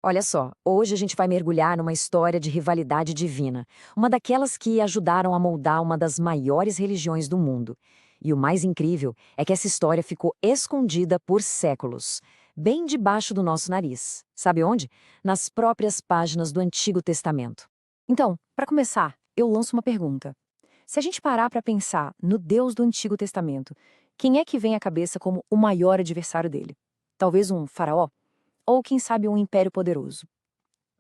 Olha só, hoje a gente vai mergulhar numa história de rivalidade divina, uma daquelas que ajudaram a moldar uma das maiores religiões do mundo. E o mais incrível é que essa história ficou escondida por séculos, bem debaixo do nosso nariz. Sabe onde? Nas próprias páginas do Antigo Testamento. Então, para começar, eu lanço uma pergunta. Se a gente parar para pensar no Deus do Antigo Testamento, quem é que vem à cabeça como o maior adversário dele? Talvez um faraó? Ou quem sabe um império poderoso?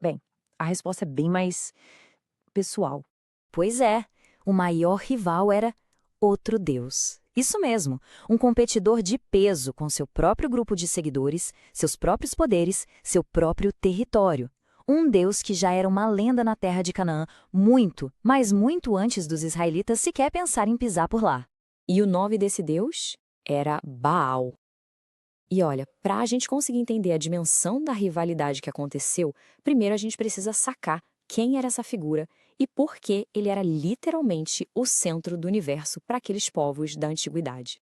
Bem, a resposta é bem mais pessoal. Pois é, o maior rival era outro Deus. Isso mesmo, um competidor de peso com seu próprio grupo de seguidores, seus próprios poderes, seu próprio território. Um Deus que já era uma lenda na terra de Canaã muito, mas muito antes dos israelitas sequer pensar em pisar por lá. E o nome desse Deus era Baal. E olha, para a gente conseguir entender a dimensão da rivalidade que aconteceu, primeiro a gente precisa sacar quem era essa figura e por que ele era literalmente o centro do universo para aqueles povos da antiguidade.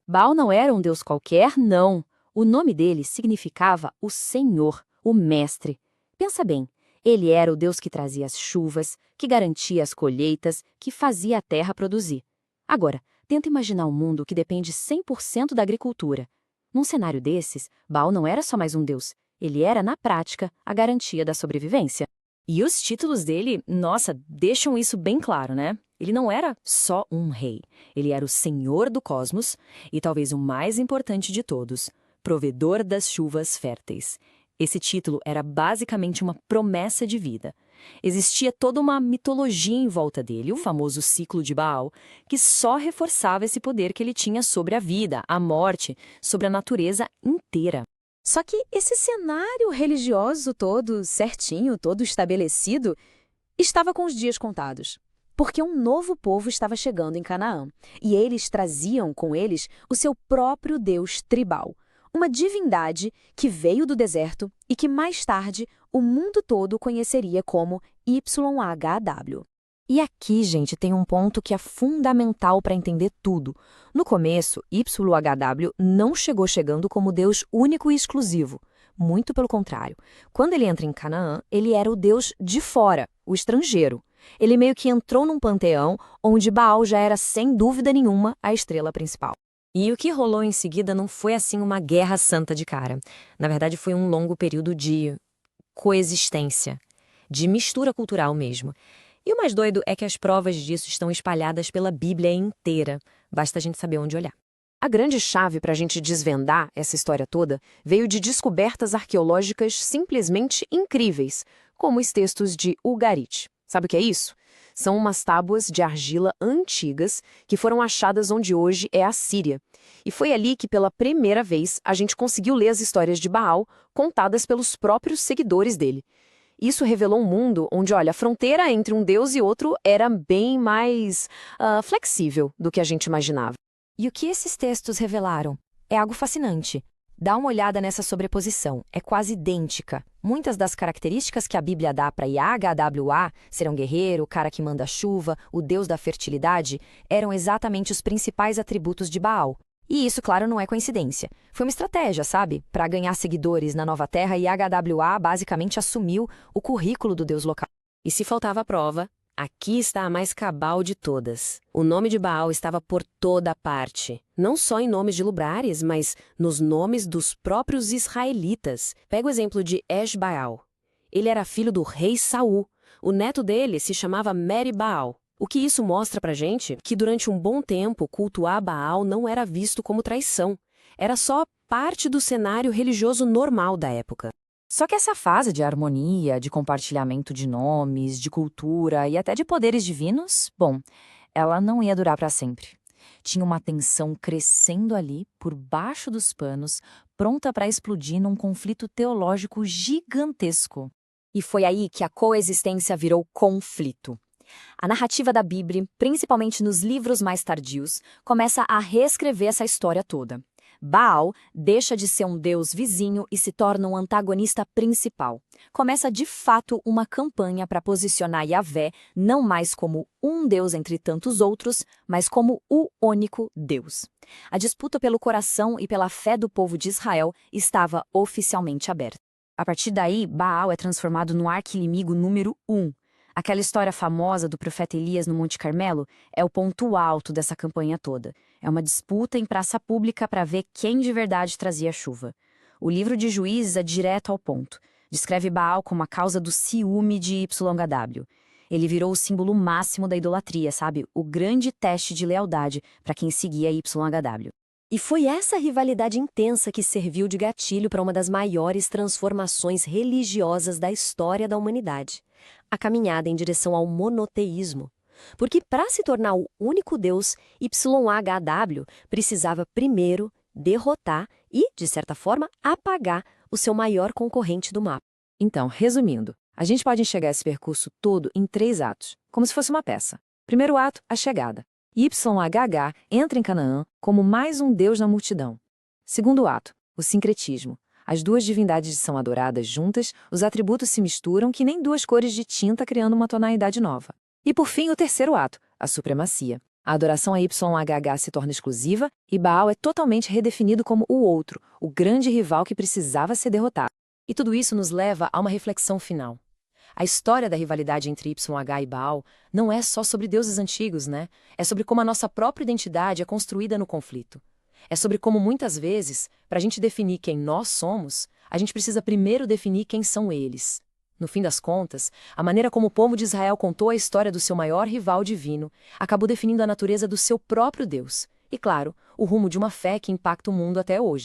Baal não era um deus qualquer, não. O nome dele significava o Senhor, o Mestre. Pensa bem, ele era o deus que trazia as chuvas, que garantia as colheitas, que fazia a terra produzir. Agora, tenta imaginar um mundo que depende 100% da agricultura. Num cenário desses, Baal não era só mais um deus, ele era, na prática, a garantia da sobrevivência. E os títulos dele, nossa, deixam isso bem claro, né? Ele não era só um rei, ele era o senhor do cosmos e talvez o mais importante de todos, provedor das chuvas férteis. Esse título era basicamente uma promessa de vida. Existia toda uma mitologia em volta dele, o famoso ciclo de Baal, que só reforçava esse poder que ele tinha sobre a vida, a morte, sobre a natureza inteira. Só que esse cenário religioso todo certinho, todo estabelecido, estava com os dias contados. Porque um novo povo estava chegando em Canaã, e eles traziam com eles o seu próprio deus tribal, uma divindade que veio do deserto e que mais tarde o mundo todo conheceria como YHW. E aqui, gente, tem um ponto que é fundamental para entender tudo. No começo, YHW não chegou chegando como Deus único e exclusivo. Muito pelo contrário. Quando ele entra em Canaã, ele era o Deus de fora, o estrangeiro. Ele meio que entrou num panteão onde Baal já era, sem dúvida nenhuma, a estrela principal. E o que rolou em seguida não foi assim uma guerra santa de cara. Na verdade, foi um longo período de coexistência, de mistura cultural mesmo. E o mais doido é que as provas disso estão espalhadas pela Bíblia inteira. Basta a gente saber onde olhar. A grande chave para a gente desvendar essa história toda veio de descobertas arqueológicas simplesmente incríveis, como os textos de Ugarit. Sabe o que é isso? São umas tábuas de argila antigas que foram achadas onde hoje é a Síria. E foi ali que, pela primeira vez, a gente conseguiu ler as histórias de Baal contadas pelos próprios seguidores dele. Isso revelou um mundo onde, olha, a fronteira entre um deus e outro era bem mais flexível do que a gente imaginava. E o que esses textos revelaram? É algo fascinante. Dá uma olhada nessa sobreposição, é quase idêntica. Muitas das características que a Bíblia dá para YHWH, ser um guerreiro, o cara que manda chuva, o deus da fertilidade, eram exatamente os principais atributos de Baal. E isso, claro, não é coincidência. Foi uma estratégia, sabe? Para ganhar seguidores na nova terra, YHWH basicamente assumiu o currículo do deus local. E se faltava prova, aqui está a mais cabal de todas. O nome de Baal estava por toda parte. Não só em nomes de lugares, mas nos nomes dos próprios israelitas. Pega o exemplo de Eshbaal. Ele era filho do rei Saul. O neto dele se chamava Meri-Baal. O que isso mostra pra gente? Que durante um bom tempo, cultuar Baal não era visto como traição. Era só parte do cenário religioso normal da época. Só que essa fase de harmonia, de compartilhamento de nomes, de cultura e até de poderes divinos, bom, ela não ia durar para sempre. Tinha uma tensão crescendo ali, por baixo dos panos, pronta para explodir num conflito teológico gigantesco. E foi aí que a coexistência virou conflito. A narrativa da Bíblia, principalmente nos livros mais tardios, começa a reescrever essa história toda. Baal deixa de ser um deus vizinho e se torna um antagonista principal. Começa de fato uma campanha para posicionar Yahvé não mais como um deus entre tantos outros, mas como o único Deus. A disputa pelo coração e pela fé do povo de Israel estava oficialmente aberta. A partir daí, Baal é transformado no arqui-inimigo número 1. Aquela história famosa do profeta Elias no Monte Carmelo é o ponto alto dessa campanha toda. É uma disputa em praça pública para ver quem de verdade trazia a chuva. O livro de Juízes é direto ao ponto. Descreve Baal como a causa do ciúme de YHW. Ele virou o símbolo máximo da idolatria, sabe? O grande teste de lealdade para quem seguia YHW. E foi essa rivalidade intensa que serviu de gatilho para uma das maiores transformações religiosas da história da humanidade, a caminhada em direção ao monoteísmo. Porque para se tornar o único Deus, YHW precisava primeiro derrotar e, de certa forma, apagar o seu maior concorrente do mapa. Então, resumindo, a gente pode enxergar esse percurso todo em 3 atos, como se fosse uma peça. Primeiro ato, a chegada. YHH entra em Canaã como mais um deus na multidão. Segundo ato, o sincretismo. As duas divindades são adoradas juntas, os atributos se misturam que nem 2 cores de tinta criando uma tonalidade nova. E por fim, o terceiro ato, a supremacia. A adoração a YHH se torna exclusiva e Baal é totalmente redefinido como o outro, o grande rival que precisava ser derrotado. E tudo isso nos leva a uma reflexão final. A história da rivalidade entre YH e Baal não é só sobre deuses antigos, né? É sobre como a nossa própria identidade é construída no conflito. É sobre como muitas vezes, para a gente definir quem nós somos, a gente precisa primeiro definir quem são eles. No fim das contas, a maneira como o povo de Israel contou a história do seu maior rival divino acabou definindo a natureza do seu próprio Deus. E, claro, o rumo de uma fé que impacta o mundo até hoje.